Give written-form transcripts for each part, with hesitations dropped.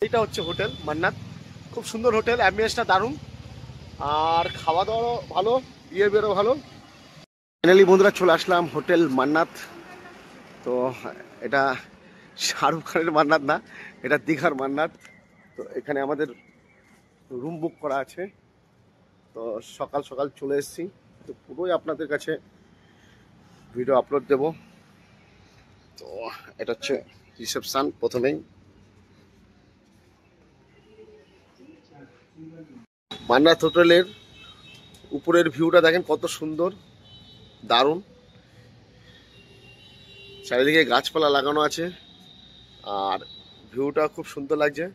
এইটা হচ্ছে হোটেল মান্নাত। খুব সুন্দর হোটেল, অ্যাম্বিয়েন্সটা দারুণ, আর খাওয়া দাওয়াও ভালো, বিহেভিয়ারও ভালো। ফাইনালি বন্ধুরা চলে আসলাম হোটেল মান্নাত। তো এটা শাহরুখ খানের মান্নাত না, এটা দীঘার মান্নাত। তো এখানে আমাদের রুম বুক করা আছে। তো সকাল সকাল চলে এসেছি, তো পুরোই আপনাদের কাছে ভিডিও আপলোড দেব। তো এটা হচ্ছে রিসেপশন। প্রথমেই মান্নাত হোটেলের উপরের ভিউটা দেখেন কত সুন্দর, দারুণ। চারিদিকে গাছপালা লাগানো আছে, আর ভিউটা খুব সুন্দর লাগছে।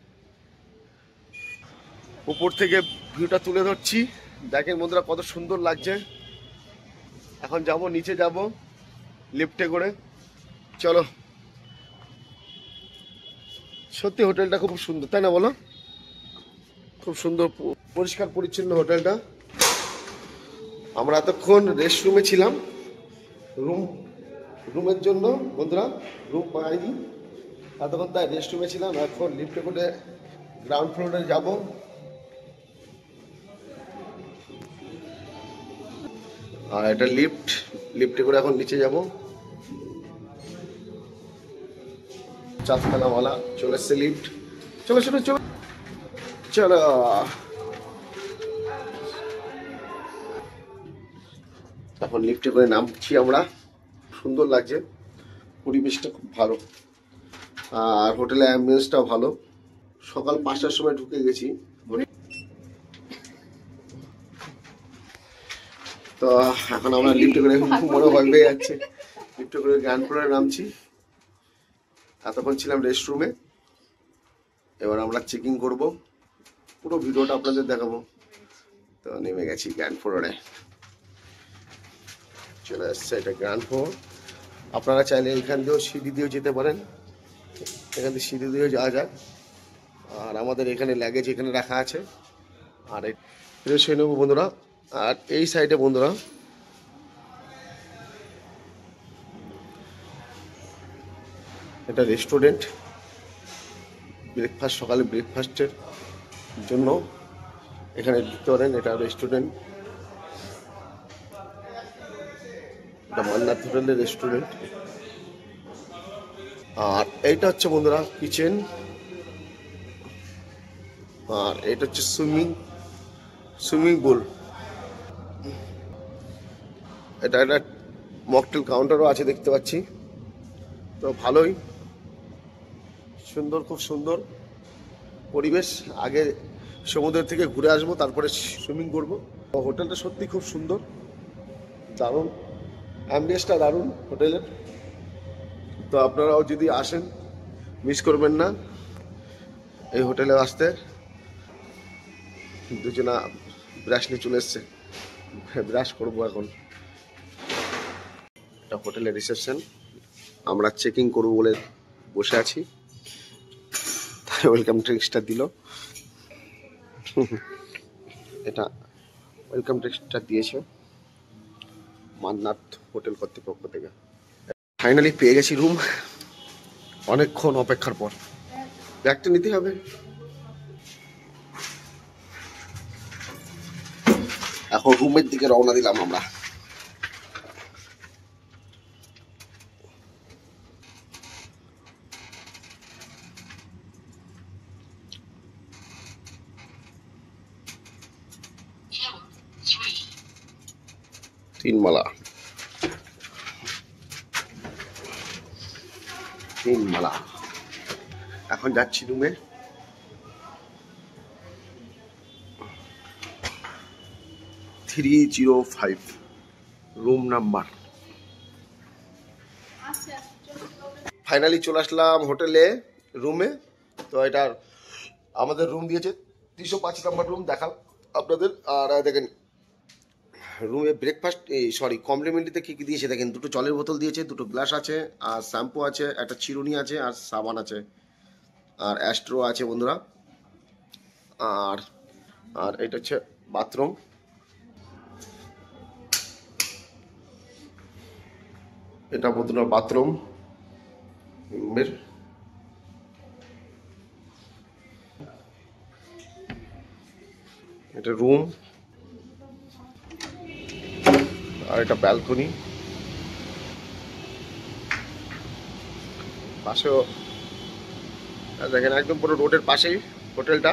উপর থেকে ভিউটা তুলে ধরছি, দেখেন বন্ধুরা কত সুন্দর লাগছে। এখন যাব, নিচে যাব লিফটে করে। চলো, সত্যি হোটেলটা খুব সুন্দর, তাই না বলো? খুব সুন্দর, পরিষ্কার পরিচ্ছন্ন হোটেলটা। আমরা এতক্ষণ রেস্ট রুমে ছিলাম, রুমের জন্য বন্ধুরা, রুম পাইনি এতক্ষণ, তাই রেস্ট রুমে ছিলাম। এখন লিফটে করে গ্রাউন্ড ফ্লোরে যাব। আর এটা লিফটে করে এখন নিচে যাব। চারতলাওয়ালা চলে এসছে লিফট। চলো চলো চলো চলো। এখন লিফটে করে নামছি আমরা। সুন্দর লাগছে, পরিবেশটা খুব ভালো, আর হোটেলের অ্যাম্বিয়েন্সটাও ভালো। সকাল 5টার সময় ঢুকে গেছি। তো এখন আমরা লিফটে করে মনে ভয় পেয়ে যাচ্ছে, লিফটে করে গ্রাউন্ড ফ্লোরে নামছি। এতক্ষণ ছিলাম রেস্ট রুমে, এবার আমরা চেকিং করব, পুরো ভিডিওটা আপনাদের দেখাবো। তো নেমে গেছি গ্রাউন্ড ফ্লোরে, চলে আসছে এটা গ্রাউন্ড ফ্লোর। আপনারা চাইলে এখান দিয়েও সিঁড়ি দিয়েও যেতে পারেন, এখান থেকে সিঁড়ি দিয়েও যাওয়া যায়। আর আমাদের এখানে লাগেজ এখানে রাখা আছে, আর ফ্রেশ হয়ে নেবো বন্ধুরা। আর এই সাইডে বন্ধুরা এটা রেস্টুরেন্ট, ব্রেকফাস্ট, সকালে ব্রেকফাস্টের জন্য এখানে ঢুকতে পারেন। এটা রেস্টুরেন্ট, এটা মান্নাত হোটেলের রেস্টুরেন্ট। আর এইটা হচ্ছে বন্ধুরা কিচেন, আর এটা হচ্ছে সুইমিং পুল। এটা একটা মকটেল কাউন্টারও আছে দেখতে পাচ্ছি। তো ভালোই সুন্দর, খুব সুন্দর পরিবেশ। আগে সমুদ্র থেকে ঘুরে আসবো, তারপরে সুইমিং করবো। হোটেলটা সত্যি খুব সুন্দর, দারুণ, অ্যাম্বিয়েন্সটা দারুণ হোটেলের। তো আপনারাও যদি আসেন মিস করবেন না এই হোটেলে আসতে। দুজনা ব্রাশ নিয়ে চলে এসছে, ব্রাশ করবো এখন। এটা হোটেলের রিসেপশন, আমরা চেকিং করবো বলে বসে আছি, তাই ওয়েলকাম ড্রিঙ্কসটা দিল। এটা ওয়েলকাম ড্রিঙ্কসটা দিয়েছে মান্নাত হোটেল কর্তৃপক্ষ থেকে। ফাইনালি পেয়ে গেছি রুম, অনেকক্ষণ অপেক্ষার পর। ব্যাগটা নিতে হবে। এখন রুমের দিকে রওনা দিলাম আমরা। তিনমালা, এখন যাচ্ছি রুমে। 305 রুম নাম্বার। ফাইনালি চলে আসলাম হোটেলে, রুমে। তো এটার আমাদের রুম দিয়েছে 305 নাম্বার রুম, দেখাও আপনাদের। আর দেখেন রুমে ব্রেকফাস্ট, সরি কমপ্লিমেন্টারিতে কী কী দিয়েছে দেখেন। দুটো জলের বোতল দিয়েছে, দুটো গ্লাস আছে, আর শ্যাম্পু আছে, একটা চিরুনি আছে, আর সাবান আছে, আর অ্যাস্ট্রো আছে বন্ধুরা। আর আর এটা হচ্ছে বাথরুম, এটা বন্ধুরা বাথরুম রুমের। এটা রুম আর এটা ব্যালকনি, পাশেও দেখেন একদম পুরো রোডের পাশেই হোটেলটা।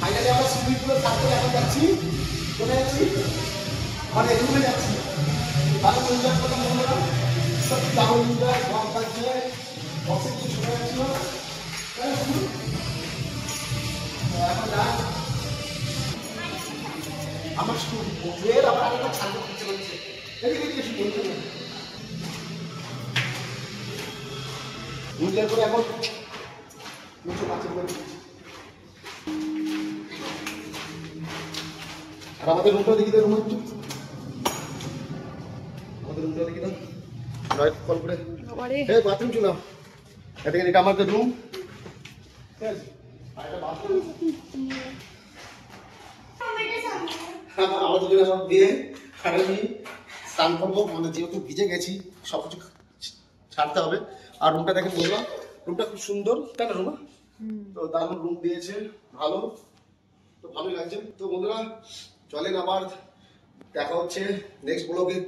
ফাইনালি আমরা সুইমিং পুলে থাকতে এখন যাচ্ছি, কোথায় যাচ্ছি মানে রুমে যাচ্ছি। ভালো এনজয় করলাম বন্ধুরা, সব দারুণ এনজয়, ভালো লাগছে, বক্সে কিছু শুনে যাচ্ছিল। এখন যা আমার ট্রেন আবার আরেকবার ছাড়তে ইচ্ছে করছে, এদিকে এদিকে শুধু বলতে না এনজয় করে এখন নিচে বাচ্চা করে দিচ্ছি। আর আমাদের রুমটা দেখি তো, রুম আমাদের রুমটা দেখি না, রাইট কল করে এই বাথরুম চলো এদিকে, এটা আমাদের রুম, ঠিক আছে। আর এটা বাথরুম আমাদের জন্য সব দিয়ে খাটানি স্নান করবো, মানে যেহেতু ভিজে গেছি সব কিছু ছাড়তে হবে। আর রুমটা দেখেন বললাম, রুমটা খুব সুন্দর, তাই না রুমা? তো দারুণ রুম দিয়েছে, ভালো, তো ভালোই লাগছে। তো বন্ধুরা চলেন আবার দেখা হচ্ছে নেক্সট ব্লগে।